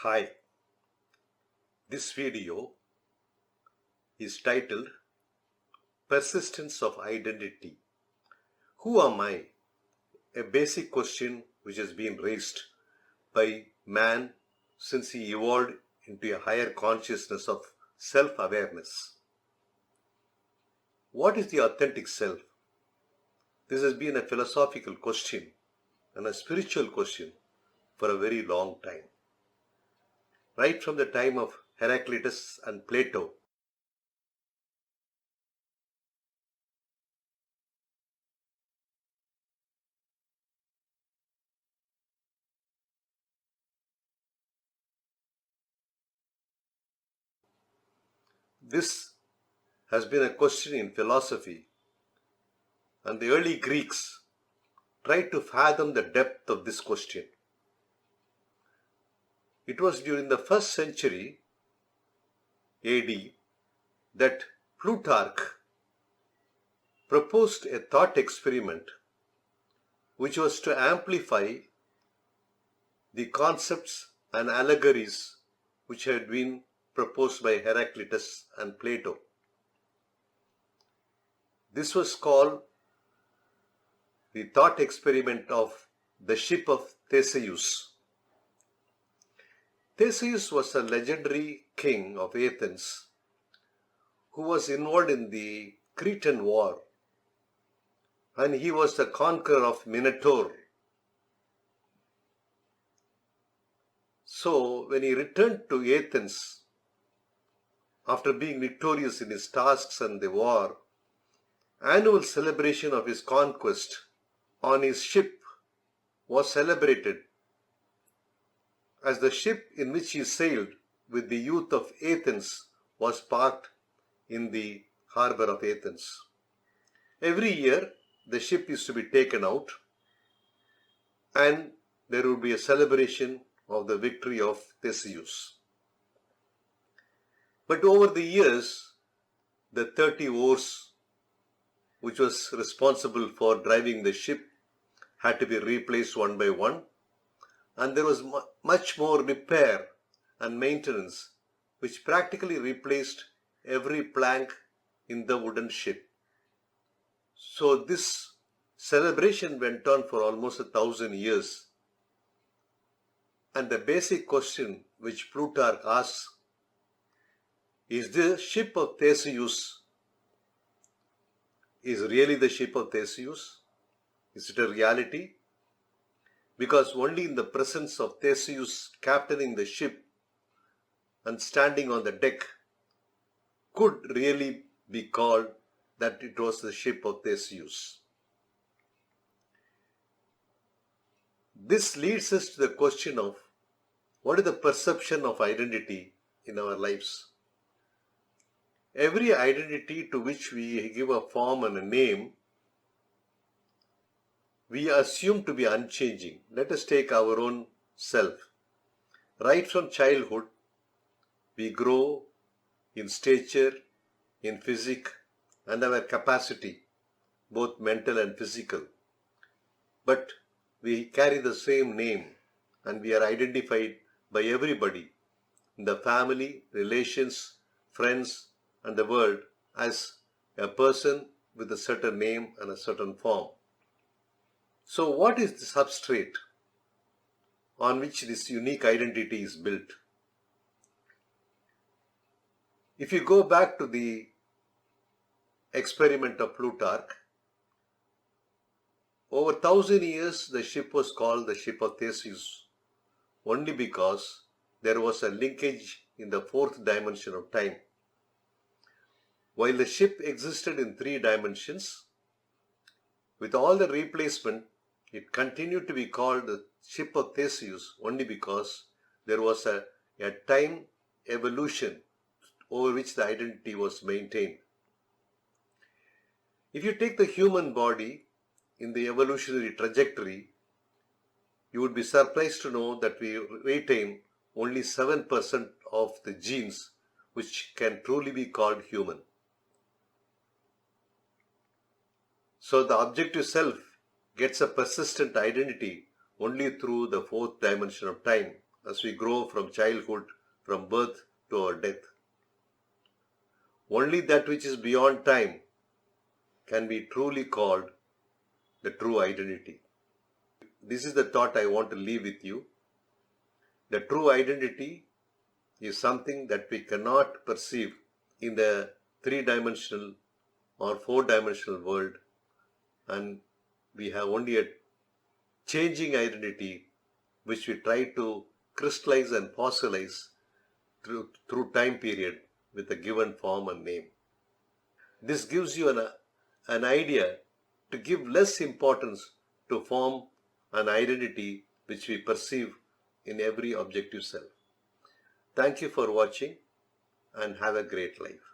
Hi, this video is titled Persistence of Identity. Who am I? A basic question which has been raised by man since he evolved into a higher consciousness of self-awareness. What is the authentic self? This has been a philosophical question and a spiritual question for a very long time. Right from the time of Heraclitus and Plato, this has been a question in philosophy, and the early Greeks tried to fathom the depth of this question. It was during the first century AD that Plutarch proposed a thought experiment which was to amplify the concepts and allegories which had been proposed by Heraclitus and Plato. This was called the thought experiment of the ship of Theseus. Theseus was a legendary king of Athens who was involved in the Cretan War, and he was the conqueror of Minotaur. So when he returned to Athens after being victorious in his tasks and the war, annual celebration of his conquest on his ship was celebrated, as the ship in which he sailed with the youth of Athens was parked in the harbor of Athens. Every year the ship is to be taken out and there would be a celebration of the victory of Theseus. But over the years, the 30 oars which was responsible for driving the ship had to be replaced one by one, and there was much more repair and maintenance which practically replaced every plank in the wooden ship. So this celebration went on for almost 1,000 years. And the basic question which Plutarch asks is, the ship of Theseus is really the ship of Theseus? Is it a reality? Because only in the presence of Theseus captaining the ship and standing on the deck could really be called that it was the ship of Theseus. This leads us to the question of what is the perception of identity in our lives. Every identity to which we give a form and a name, we assume to be unchanging. Let us take our own self. Right from childhood, we grow in stature, in physique, and our capacity, both mental and physical. But we carry the same name and we are identified by everybody in the family, relations, friends, and the world as a person with a certain name and a certain form. So what is the substrate on which this unique identity is built? If you go back to the experiment of Plutarch, over 1,000 years the ship was called the ship of Theseus only because there was a linkage in the fourth dimension of time. While the ship existed in 3 dimensions, with all the replacement, it continued to be called the ship of Theseus only because there was a time evolution over which the identity was maintained. If you take the human body in the evolutionary trajectory, you would be surprised to know that we retain only 7% of the genes which can truly be called human. So the objective self gets a persistent identity only through the fourth dimension of time, as we grow from childhood, from birth to our death. Only that which is beyond time can be truly called the true identity. This is the thought I want to leave with you. The true identity is something that we cannot perceive in the three-dimensional or four-dimensional world, and we have only a changing identity which we try to crystallize and fossilize through time period with a given form and name. This gives you an idea to give less importance to form an identity which we perceive in every objective self. Thank you for watching and have a great life.